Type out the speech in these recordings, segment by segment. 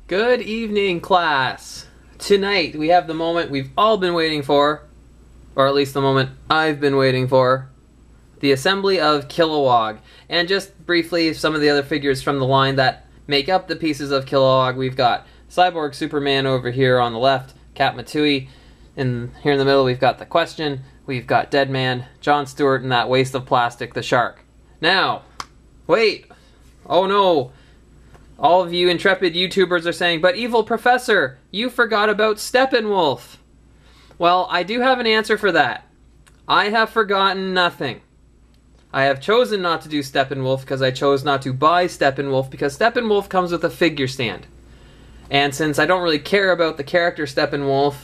Good evening, class. Tonight we have the moment we've all been waiting for, or at least the moment I've been waiting for, the assembly of Kilowog. And just briefly, some of the other figures from the line that make up the pieces of Kilowog. We've got Cyborg Superman over here on the left, Cat Matui, and here in the middle we've got the Question, we've got Deadman, Jon Stewart, and that waste of plastic, the Shark. Now, wait, oh no, all of you intrepid YouTubers are saying, but Evil Professor, you forgot about Steppenwolf. Well, I do have an answer for that. I have forgotten nothing. I have chosen not to do Steppenwolf because I chose not to buy Steppenwolf because Steppenwolf comes with a figure stand. And since I don't really care about the character Steppenwolf,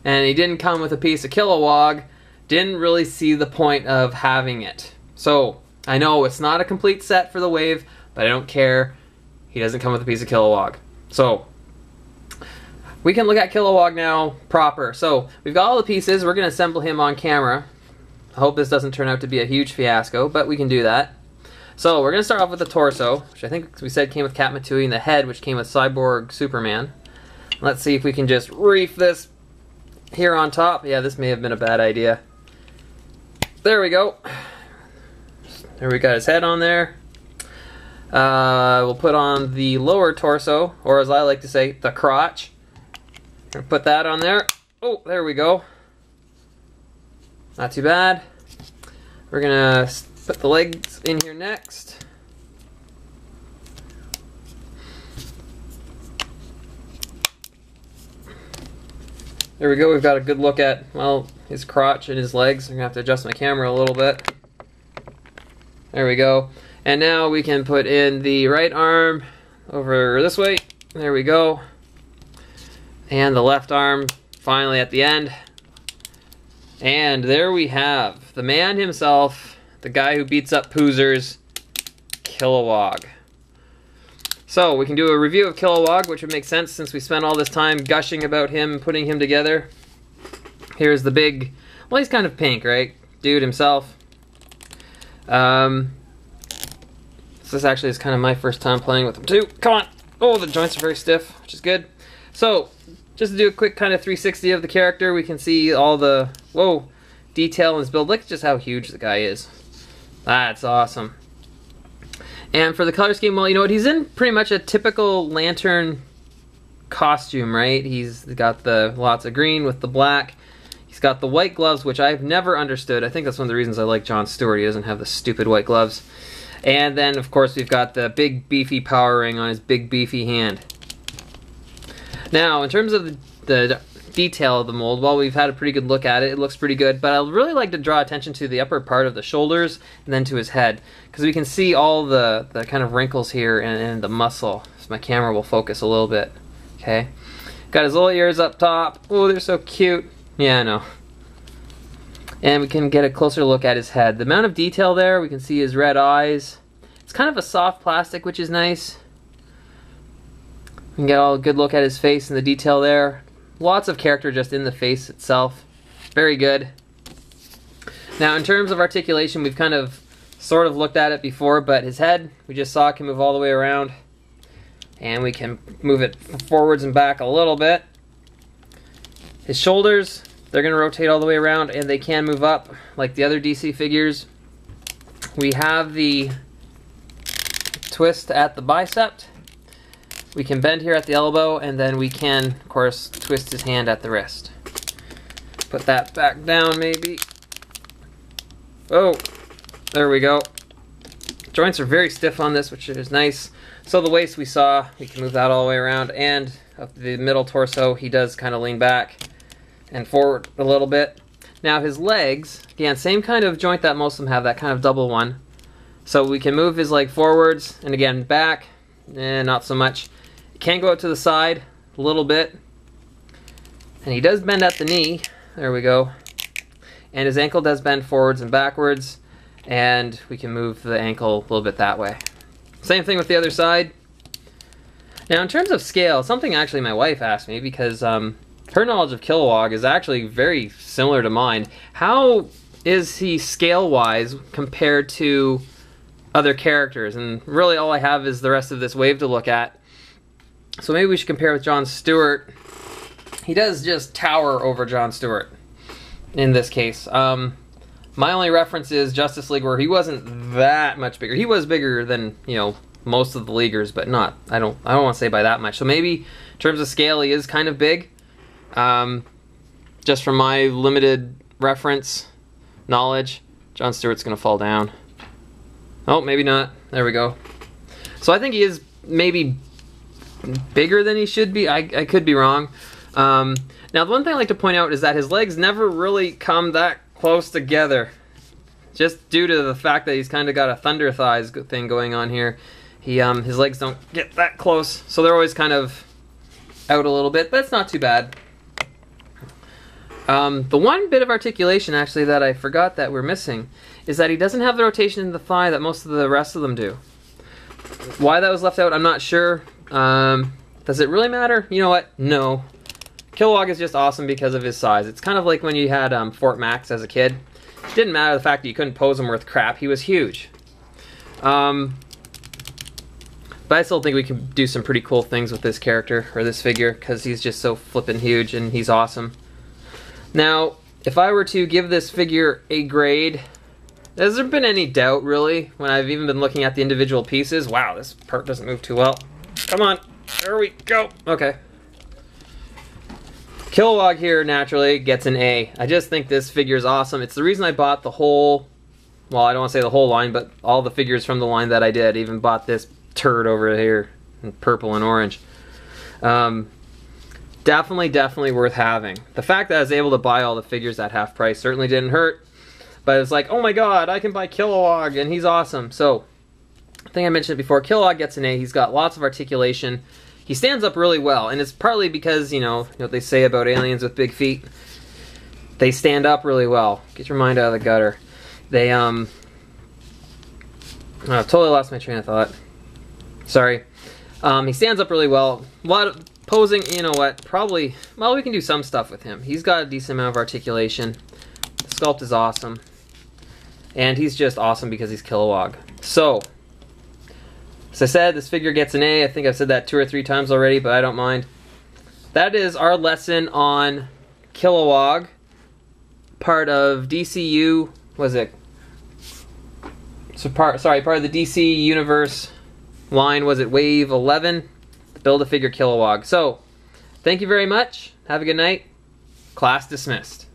and he didn't come with a piece of Kilowog, didn't really see the point of having it. So, I know it's not a complete set for the wave, but I don't care. He doesn't come with a piece of Kilowog. So, we can look at Kilowog now proper. So, we've got all the pieces. We're going to assemble him on camera. I hope this doesn't turn out to be a huge fiasco, but we can do that. So, we're going to start off with the torso, which I think we said came with Cat Matui, and the head, which came with Cyborg Superman. Let's see if we can just reef this here on top. Yeah, this may have been a bad idea. There we go. There we got his head on there. We'll put on the lower torso, or as I like to say, the crotch. Put that on there. Oh, there we go. Not too bad. We're gonna put the legs in here next. There we go, we've got a good look at, well, his crotch and his legs. I'm gonna have to adjust my camera a little bit. There we go. And now we can put in the right arm over this way. There we go. And the left arm finally at the end. And there we have the man himself, the guy who beats up Poozers, Kilowog. So we can do a review of Kilowog, which would make sense since we spent all this time gushing about him and putting him together. Here's the big, well, he's kind of pink, right? Dude himself. This actually is kind of my first time playing with him too. Come on! Oh, the joints are very stiff, which is good. So, just to do a quick kind of 360 of the character, we can see all the, whoa, detail in his build. Look at just how huge the guy is. That's awesome. And for the color scheme, well, you know what, he's in pretty much a typical Lantern costume, right? He's got the lots of green with the black. He's got the white gloves, which I've never understood. I think that's one of the reasons I like Jon Stewart. He doesn't have the stupid white gloves. And then, of course, we've got the big beefy power ring on his big beefy hand. Now, in terms of the detail of the mold, well, we've had a pretty good look at it. It looks pretty good, but I'd really like to draw attention to the upper part of the shoulders and then to his head, because we can see all the kind of wrinkles here and the muscle. So my camera will focus a little bit. Okay, got his little ears up top. Oh, they're so cute. Yeah, I know. And we can get a closer look at his head. The amount of detail there, we can see his red eyes. It's kind of a soft plastic, which is nice. We can get a good look at his face and the detail there. Lots of character just in the face itself. Very good. Now, in terms of articulation, we've kind of sort of looked at it before, but his head, we just saw, can move all the way around. And we can move it forwards and back a little bit. His shoulders, they're going to rotate all the way around, and they can move up like the other DC figures. We have the twist at the bicep. We can bend here at the elbow, and then we can, of course, twist his hand at the wrist. Put that back down, maybe. Oh, there we go. Joints are very stiff on this, which is nice. So the waist we saw, we can move that all the way around, and up the middle torso, he does kind of lean back and forward a little bit. Now his legs, again, same kind of joint that most of them have, that kind of double one. So we can move his leg forwards, and again back, not so much. It can go out to the side a little bit. And he does bend at the knee, there we go. And his ankle does bend forwards and backwards, and we can move the ankle a little bit that way. Same thing with the other side. Now in terms of scale, something actually my wife asked me, because her knowledge of Kilowog is actually very similar to mine. How is he scale-wise compared to other characters? And really all I have is the rest of this wave to look at. So maybe we should compare with Jon Stewart. He does just tower over Jon Stewart in this case. My only reference is Justice League, where he wasn't that much bigger. He was bigger than, you know, most of the leaguers, but not, I don't want to say by that much. So maybe in terms of scale, he is kind of big. Just from my limited reference knowledge, Jon Stewart's going to fall down. Oh, maybe not. There we go. So I think he is maybe bigger than he should be. I could be wrong. Now, the one thing I like to point out is that his legs never really come that close together. Just due to the fact that he's kind of got a thunder thighs thing going on here. His legs don't get that close, so they're always kind of out a little bit, but it's not too bad. The one bit of articulation, actually, that I forgot that we're missing is that he doesn't have the rotation in the thigh that most of the rest of them do. Why that was left out, I'm not sure. Does it really matter? You know what? No. Kilowog is just awesome because of his size. It's kind of like when you had Fort Max as a kid. It didn't matter the fact that you couldn't pose him worth crap. He was huge. But I still think we can do some pretty cool things with this character, or this figure, because he's just so flippin' huge and he's awesome. Now, if I were to give this figure a grade, has there been any doubt, really, when I've even been looking at the individual pieces? Wow, this part doesn't move too well. Come on, there we go. Okay. Kilowog here, naturally, gets an A. I just think this figure is awesome. It's the reason I bought the whole, well, I don't want to say the whole line, but all the figures from the line that I did. Even bought this turd over here in purple and orange. Definitely worth having. The fact that I was able to buy all the figures at half price certainly didn't hurt. But it's like, oh my god, I can buy Kilowog and he's awesome. So, I think I mentioned it before, Kilowog gets an A. He's got lots of articulation. He stands up really well, and it's partly because, you know what they say about aliens with big feet. They stand up really well. Get your mind out of the gutter. They, oh, I've totally lost my train of thought. Sorry. He stands up really well. A lot of posing, you know what, probably, well, we can do some stuff with him. He's got a decent amount of articulation. The sculpt is awesome. And he's just awesome because he's Kilowog. So, as I said, this figure gets an A. I think I've said that 2 or 3 times already, but I don't mind. That is our lesson on Kilowog, part of DCU, was it? So part of the DC Universe line, was it Wave 11? Build-A-Figure Kilowog. So, thank you very much. Have a good night. Class dismissed.